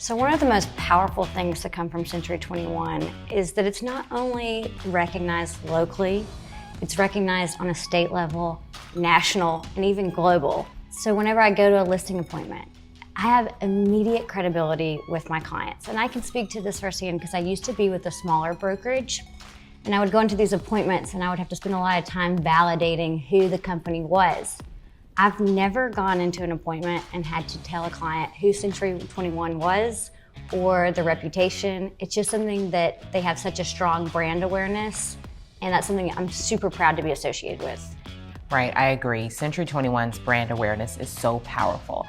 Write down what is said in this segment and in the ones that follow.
So one of the most powerful things that come from Century 21 is that it's not only recognized locally, it's recognized on a state level, national, and even global. So whenever I go to a listing appointment, I have immediate credibility with my clients. And I can speak to this firsthand because I used to be with a smaller brokerage, and I would go into these appointments and I would have to spend a lot of time validating who the company was. I've never gone into an appointment and had to tell a client who Century 21 was or the reputation. It's just something that they have such a strong brand awareness, and that's something I'm super proud to be associated with. Right, I agree. Century 21's brand awareness is so powerful.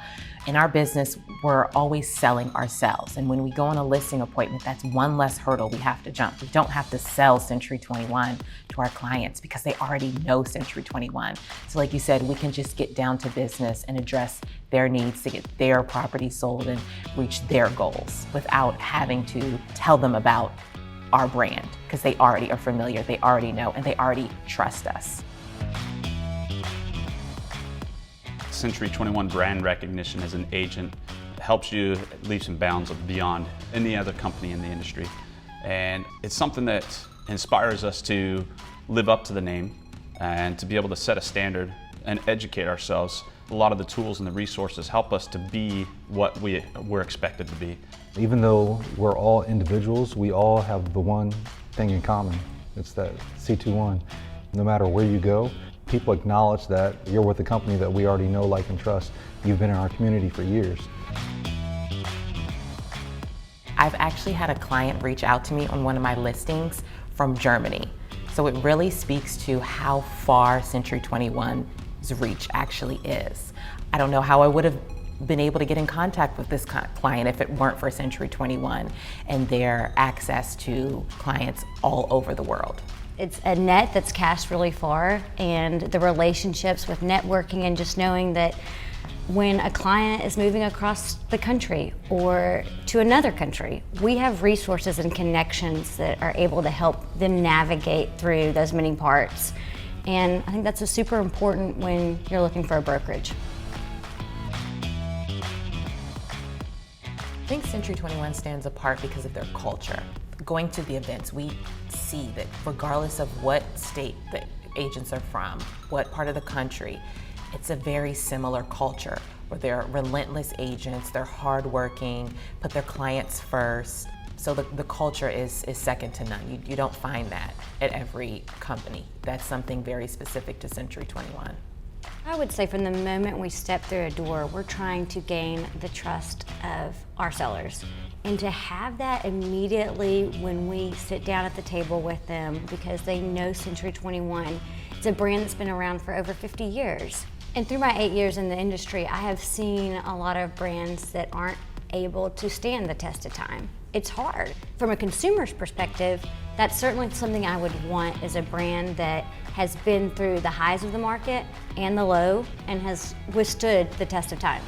In our business, we're always selling ourselves. And when we go on a listing appointment, that's one less hurdle we have to jump. We don't have to sell Century 21 to our clients because they already know Century 21. So like you said, we can just get down to business and address their needs to get their property sold and reach their goals without having to tell them about our brand, because they already are familiar, they already know, and they already trust us. Century 21 brand recognition as an agent helps you leaps and bounds beyond any other company in the industry. And it's something that inspires us to live up to the name and to be able to set a standard and educate ourselves. A lot of the tools and the resources help us to be what we're expected to be. Even though we're all individuals, we all have the one thing in common. It's that C21. No matter where you go, people acknowledge that you're with a company that we already know, like, and trust. You've been in our community for years. I've actually had a client reach out to me on one of my listings from Germany. So it really speaks to how far Century 21's reach actually is. I don't know how I would have been able to get in contact with this client if it weren't for Century 21 and their access to clients all over the world. It's a net that's cast really far, and the relationships with networking and just knowing that when a client is moving across the country or to another country, we have resources and connections that are able to help them navigate through those many parts. And I think that's super important when you're looking for a brokerage. I think Century 21 stands apart because of their culture. Going to the events, we see that regardless of what state the agents are from, what part of the country, it's a very similar culture where they're relentless agents, they're hardworking, put their clients first. So the culture is second to none. You don't find that at every company. That's something very specific to Century 21. I would say from the moment we step through a door, we're trying to gain the trust of our sellers. And to have that immediately when we sit down at the table with them, because they know Century 21, it's a brand that's been around for over 50 years. And through my 8 years in the industry, I have seen a lot of brands that aren't able to stand the test of time. It's hard. From a consumer's perspective, that's certainly something I would want, is a brand that has been through the highs of the market and the low and has withstood the test of time.